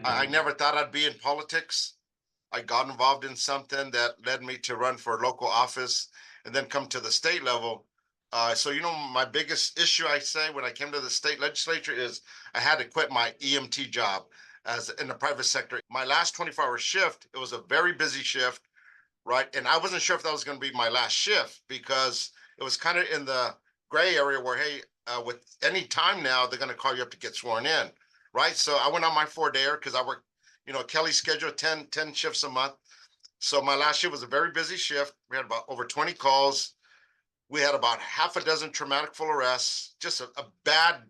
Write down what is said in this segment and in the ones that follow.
I never thought I'd be in politics. I got involved in something that led me to run for local office and then come to the state level. So, my biggest issue, I say, when I came to the state legislature is I had to quit my EMT job as in the private sector. My last 24-hour shift, it was a very busy shift, right? And I wasn't sure if that was going to be my last shift because it was kind of in the gray area where, hey, with any time now, they're going to call you up to get sworn in, right? So I went on my 4-dayer because I worked, Kelly's schedule, 10 shifts a month. So my last shift was a very busy shift. We had about over 20 calls. We had about half a dozen traumatic full arrests, just a bad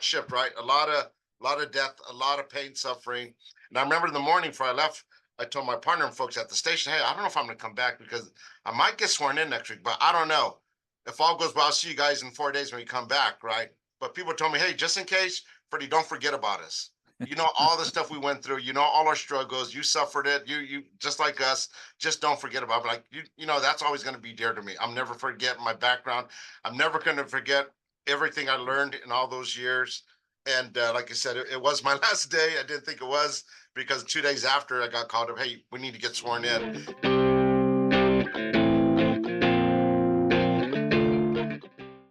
shift, right? A lot of death, a lot of pain, suffering. And I remember in the morning before I left, I told my partner and folks at the station, hey, I don't know if I'm gonna come back because I might get sworn in next week, but I don't know. If all goes well, I'll see you guys in 4 days when you come back, right? But people told me, hey, just in case, Freddie, don't forget about us. You know all the stuff we went through, all our struggles, you suffered it, you just like us, just don't forget about it. Like that's always going to be dear to me. I'm never forget my background. I'm never going to forget everything I learned in all those years. And like I said, it was my last day. I didn't think it was because 2 days after I got called up, hey, we need to get sworn in.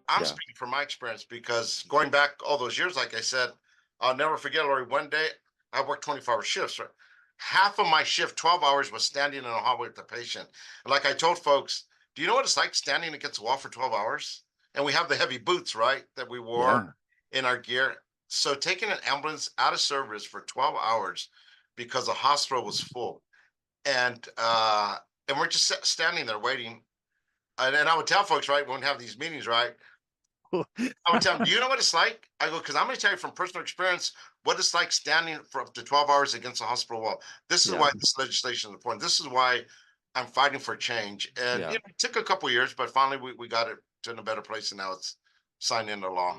I'm Yeah. speaking from my experience because going back all those years, like I said, I'll never forget, Lori. One day I worked 24-hour shifts. Right? Half of my shift, 12 hours, was standing in a hallway with the patient. And like I told folks, do you know what it's like standing against a wall for 12 hours? And we have the heavy boots, right, that we wore Yeah. in our gear. So taking an ambulance out of service for 12 hours because the hospital was full. And we're just standing there waiting. And I would tell folks, right, when we have these meetings, right? I would tell them, do you know what it's like? I go, because I'm going to tell you from personal experience what it's like standing for up to 12 hours against a hospital wall. This is Yeah. why this legislation is important. This is why I'm fighting for change. And Yeah. it took a couple of years, but finally we got it to in a better place, and now it's signed into law.